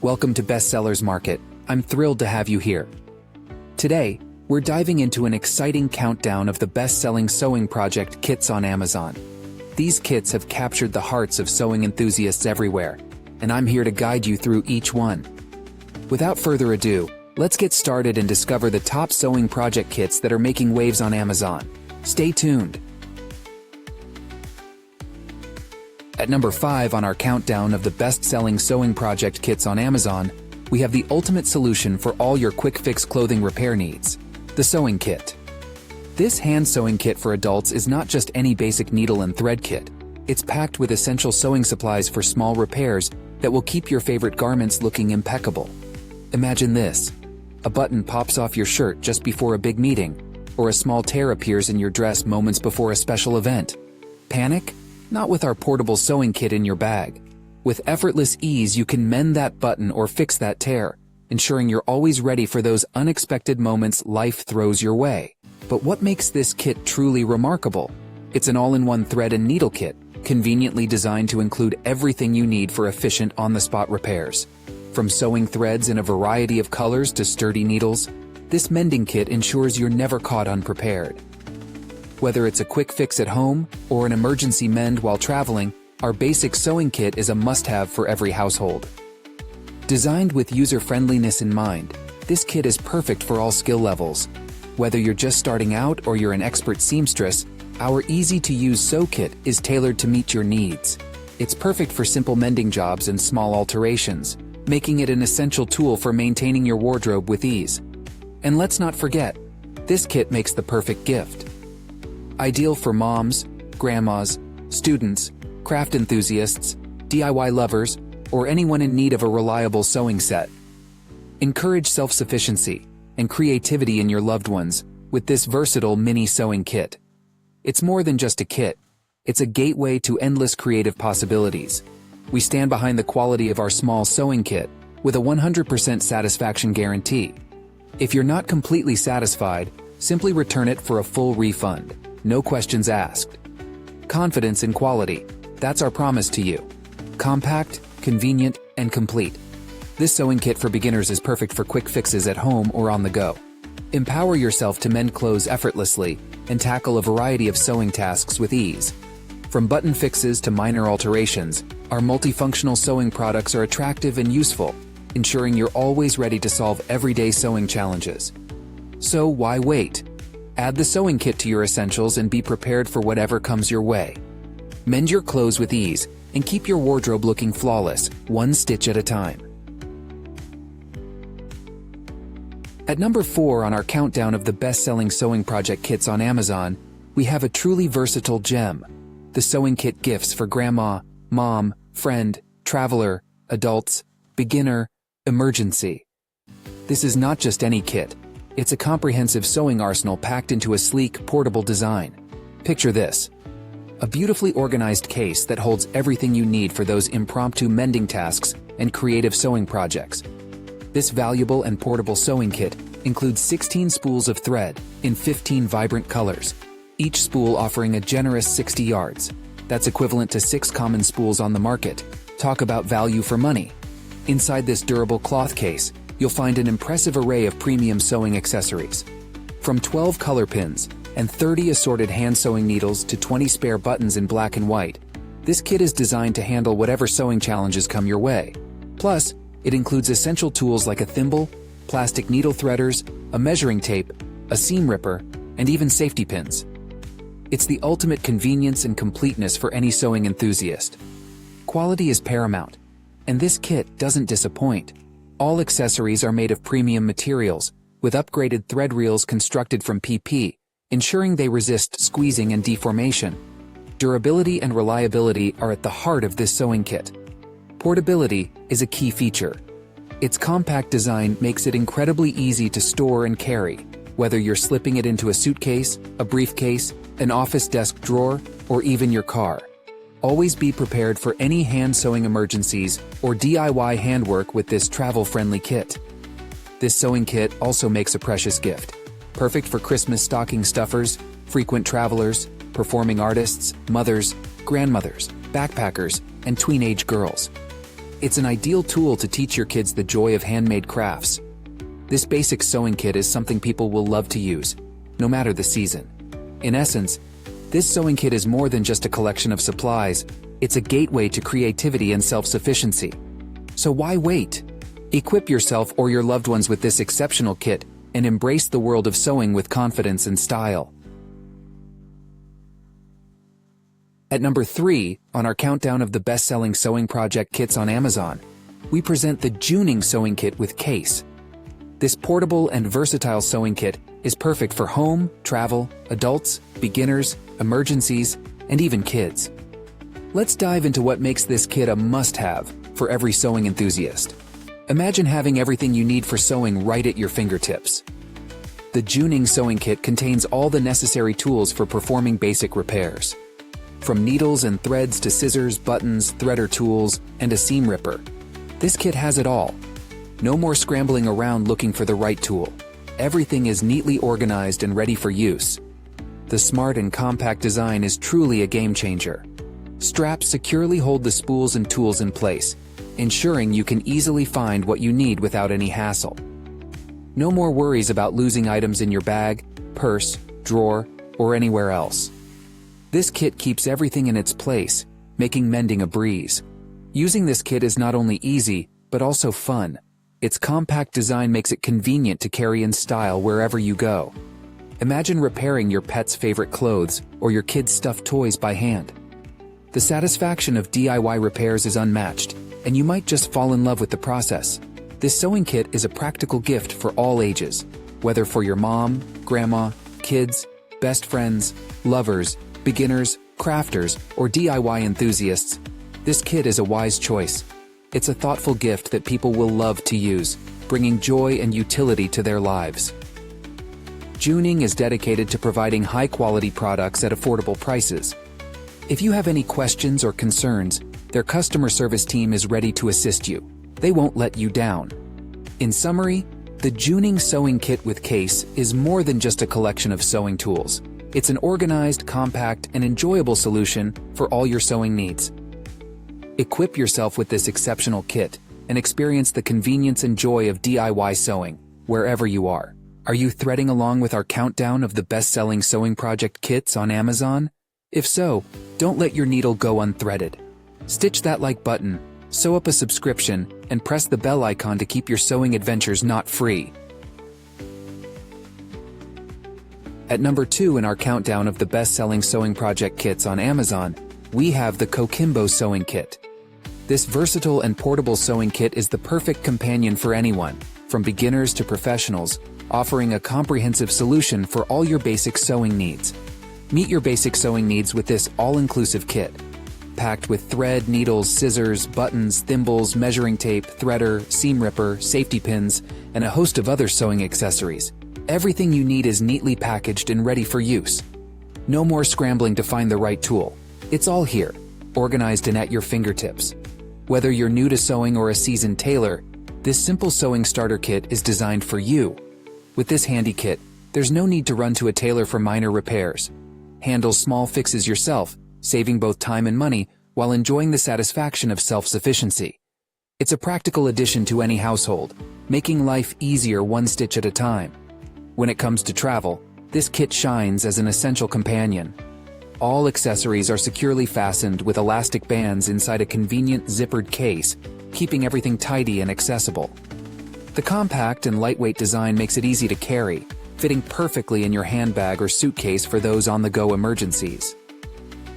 Welcome to Bestsellers Market. I'm thrilled to have you here. Today, we're diving into an exciting countdown of the best-selling sewing project kits on Amazon. These kits have captured the hearts of sewing enthusiasts everywhere, and I'm here to guide you through each one. Without further ado, let's get started and discover the top sewing project kits that are making waves on Amazon. Stay tuned. At number 5 on our countdown of the best-selling sewing project kits on Amazon, we have the ultimate solution for all your quick-fix clothing repair needs, the sewing kit. This hand sewing kit for adults is not just any basic needle and thread kit. It's packed with essential sewing supplies for small repairs that will keep your favorite garments looking impeccable. Imagine this. A button pops off your shirt just before a big meeting, or a small tear appears in your dress moments before a special event. Panic? Not with our portable sewing kit in your bag. With effortless ease, you can mend that button or fix that tear, ensuring you're always ready for those unexpected moments life throws your way. But what makes this kit truly remarkable? It's an all-in-one thread and needle kit, conveniently designed to include everything you need for efficient on-the-spot repairs. From sewing threads in a variety of colors to sturdy needles, this mending kit ensures you're never caught unprepared. Whether it's a quick fix at home or an emergency mend while traveling, our basic sewing kit is a must-have for every household. Designed with user-friendliness in mind, this kit is perfect for all skill levels. Whether you're just starting out or you're an expert seamstress, our easy-to-use sew kit is tailored to meet your needs. It's perfect for simple mending jobs and small alterations, making it an essential tool for maintaining your wardrobe with ease. And let's not forget, this kit makes the perfect gift. Ideal for moms, grandmas, students, craft enthusiasts, DIY lovers, or anyone in need of a reliable sewing set. Encourage self-sufficiency and creativity in your loved ones with this versatile mini sewing kit. It's more than just a kit. It's a gateway to endless creative possibilities. We stand behind the quality of our small sewing kit with a 100% satisfaction guarantee. If you're not completely satisfied, simply return it for a full refund. No questions asked. Confidence in quality. That's our promise to you. Compact, convenient, and complete. This sewing kit for beginners is perfect for quick fixes at home or on the go. Empower yourself to mend clothes effortlessly and tackle a variety of sewing tasks with ease. From button fixes to minor alterations, our multifunctional sewing products are attractive and useful, ensuring you're always ready to solve everyday sewing challenges. So why wait? Add the sewing kit to your essentials and be prepared for whatever comes your way. Mend your clothes with ease and keep your wardrobe looking flawless, one stitch at a time. At number 4 on our countdown of the best-selling sewing project kits on Amazon, we have a truly versatile gem, the sewing kit gifts for grandma, mom, friend, traveler, adults, beginner, emergency. This is not just any kit. It's a comprehensive sewing arsenal packed into a sleek, portable design. Picture this. A beautifully organized case that holds everything you need for those impromptu mending tasks and creative sewing projects. This valuable and portable sewing kit includes 16 spools of thread in 15 vibrant colors, each spool offering a generous 60 yards. That's equivalent to 6 common spools on the market. Talk about value for money. Inside this durable cloth case, you'll find an impressive array of premium sewing accessories. From 12 color pins and 30 assorted hand sewing needles to 20 spare buttons in black and white, this kit is designed to handle whatever sewing challenges come your way. Plus, it includes essential tools like a thimble, plastic needle threaders, a measuring tape, a seam ripper, and even safety pins. It's the ultimate convenience and completeness for any sewing enthusiast. Quality is paramount, and this kit doesn't disappoint. All accessories are made of premium materials, with upgraded thread reels constructed from PP, ensuring they resist squeezing and deformation. Durability and reliability are at the heart of this sewing kit. Portability is a key feature. Its compact design makes it incredibly easy to store and carry, whether you're slipping it into a suitcase, a briefcase, an office desk drawer, or even your car. Always be prepared for any hand sewing emergencies or DIY handwork with this travel-friendly kit. This sewing kit also makes a precious gift, perfect for Christmas stocking stuffers, frequent travelers, performing artists, mothers, grandmothers, backpackers, and tween-age girls. It's an ideal tool to teach your kids the joy of handmade crafts. This basic sewing kit is something people will love to use, no matter the season. In essence, this sewing kit is more than just a collection of supplies, it's a gateway to creativity and self-sufficiency. So why wait? Equip yourself or your loved ones with this exceptional kit and embrace the world of sewing with confidence and style. At number 3, on our countdown of the best-selling sewing project kits on Amazon, we present the Juning Sewing Kit with Case. This portable and versatile sewing kit is perfect for home, travel, adults, beginners, emergencies, and even kids. Let's dive into what makes this kit a must-have for every sewing enthusiast. Imagine having everything you need for sewing right at your fingertips. The Juning Sewing Kit contains all the necessary tools for performing basic repairs. From needles and threads to scissors, buttons, threader tools, and a seam ripper, this kit has it all. No more scrambling around looking for the right tool. Everything is neatly organized and ready for use. The smart and compact design is truly a game changer. Straps securely hold the spools and tools in place, ensuring you can easily find what you need without any hassle. No more worries about losing items in your bag, purse, drawer, or anywhere else. This kit keeps everything in its place, making mending a breeze. Using this kit is not only easy, but also fun. Its compact design makes it convenient to carry in style wherever you go. Imagine repairing your pet's favorite clothes or your kid's stuffed toys by hand. The satisfaction of DIY repairs is unmatched, and you might just fall in love with the process. This sewing kit is a practical gift for all ages, whether for your mom, grandma, kids, best friends, lovers, beginners, crafters, or DIY enthusiasts. This kit is a wise choice. It's a thoughtful gift that people will love to use, bringing joy and utility to their lives. Juning is dedicated to providing high-quality products at affordable prices. If you have any questions or concerns, their customer service team is ready to assist you. They won't let you down. In summary, the Juning Sewing Kit with Case is more than just a collection of sewing tools. It's an organized, compact, and enjoyable solution for all your sewing needs. Equip yourself with this exceptional kit and experience the convenience and joy of DIY sewing wherever you are. Are you threading along with our countdown of the best-selling sewing project kits on Amazon? If so, don't let your needle go unthreaded. Stitch that like button, sew up a subscription, and press the bell icon to keep your sewing adventures knot-free. At number 2 in our countdown of the best-selling sewing project kits on Amazon, we have the Coquimbo Sewing Kit. This versatile and portable sewing kit is the perfect companion for anyone, from beginners to professionals, offering a comprehensive solution for all your basic sewing needs. Meet your basic sewing needs with this all-inclusive kit. Packed with thread, needles, scissors, buttons, thimbles, measuring tape, threader, seam ripper, safety pins, and a host of other sewing accessories. Everything you need is neatly packaged and ready for use. No more scrambling to find the right tool. It's all here, organized and at your fingertips. Whether you're new to sewing or a seasoned tailor, this simple sewing starter kit is designed for you. With this handy kit, there's no need to run to a tailor for minor repairs. Handle small fixes yourself, saving both time and money while enjoying the satisfaction of self-sufficiency. It's a practical addition to any household, making life easier one stitch at a time. When it comes to travel, this kit shines as an essential companion. All accessories are securely fastened with elastic bands inside a convenient zippered case, keeping everything tidy and accessible. The compact and lightweight design makes it easy to carry, fitting perfectly in your handbag or suitcase for those on-the-go emergencies.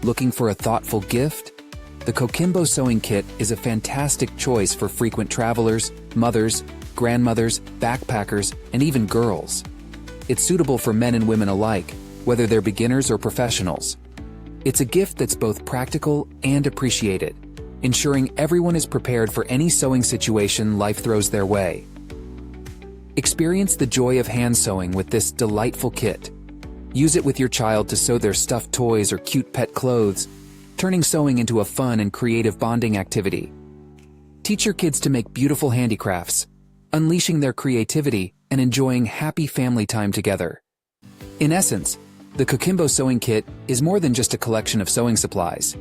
Looking for a thoughtful gift? The Coquimbo Sewing Kit is a fantastic choice for frequent travelers, mothers, grandmothers, backpackers, and even girls. It's suitable for men and women alike, whether they're beginners or professionals. It's a gift that's both practical and appreciated, ensuring everyone is prepared for any sewing situation life throws their way. Experience the joy of hand sewing with this delightful kit. Use it with your child to sew their stuffed toys or cute pet clothes, turning sewing into a fun and creative bonding activity. Teach your kids to make beautiful handicrafts, unleashing their creativity and enjoying happy family time together. In essence, the Coquimbo Sewing Kit is more than just a collection of sewing supplies.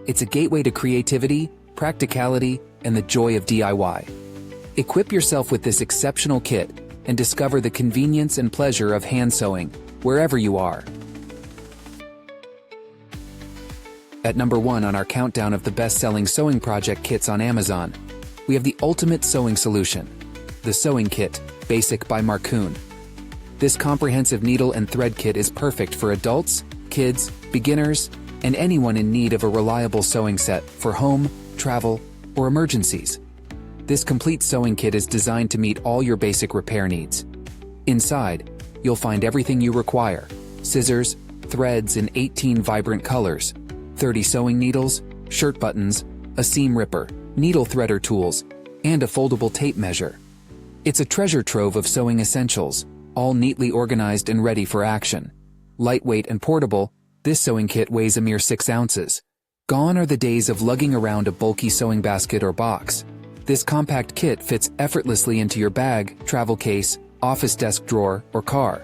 It's a gateway to creativity, practicality, and the joy of DIY. Equip yourself with this exceptional kit and discover the convenience and pleasure of hand sewing wherever you are. At number 1 on our countdown of the best-selling sewing project kits on Amazon, we have the ultimate sewing solution, the Sewing Kit, Basic by Marcoon. This comprehensive needle and thread kit is perfect for adults, kids, beginners, and anyone in need of a reliable sewing set for home, travel, or emergencies. This complete sewing kit is designed to meet all your basic repair needs. Inside, you'll find everything you require: scissors, threads in 18 vibrant colors, 30 sewing needles, shirt buttons, a seam ripper, needle threader tools, and a foldable tape measure. It's a treasure trove of sewing essentials, all neatly organized and ready for action. Lightweight and portable, this sewing kit weighs a mere 6 ounces. Gone are the days of lugging around a bulky sewing basket or box. This compact kit fits effortlessly into your bag, travel case, office desk drawer, or car.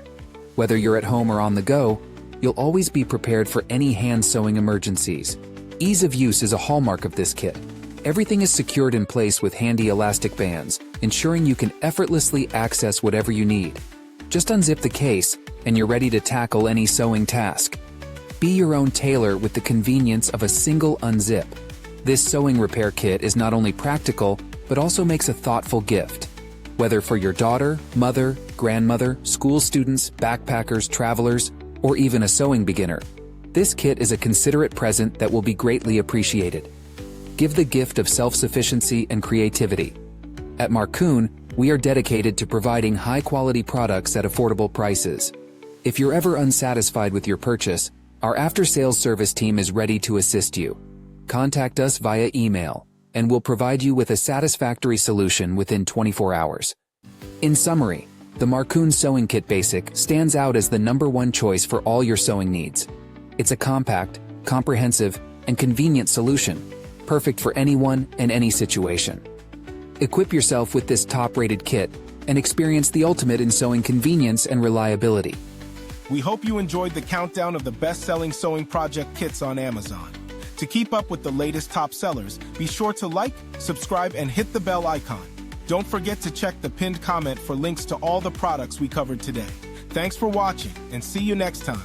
Whether you're at home or on the go, you'll always be prepared for any hand sewing emergencies. Ease of use is a hallmark of this kit. Everything is secured in place with handy elastic bands, ensuring you can effortlessly access whatever you need. Just unzip the case, and you're ready to tackle any sewing task. Be your own tailor with the convenience of a single unzip. This sewing repair kit is not only practical, but also makes a thoughtful gift. Whether for your daughter, mother, grandmother, school students, backpackers, travelers, or even a sewing beginner, this kit is a considerate present that will be greatly appreciated. Give the gift of self-sufficiency and creativity. At Marcoon, we are dedicated to providing high-quality products at affordable prices. If you're ever unsatisfied with your purchase, our after-sales service team is ready to assist you. Contact us via email, and we'll provide you with a satisfactory solution within 24 hours. In summary, the Marcoon Sewing Kit Basic stands out as the #1 choice for all your sewing needs. It's a compact, comprehensive, and convenient solution, perfect for anyone and any situation. Equip yourself with this top-rated kit and experience the ultimate in sewing convenience and reliability. We hope you enjoyed the countdown of the best-selling sewing project kits on Amazon. To keep up with the latest top sellers, be sure to like, subscribe, and hit the bell icon. Don't forget to check the pinned comment for links to all the products we covered today. Thanks for watching, and see you next time.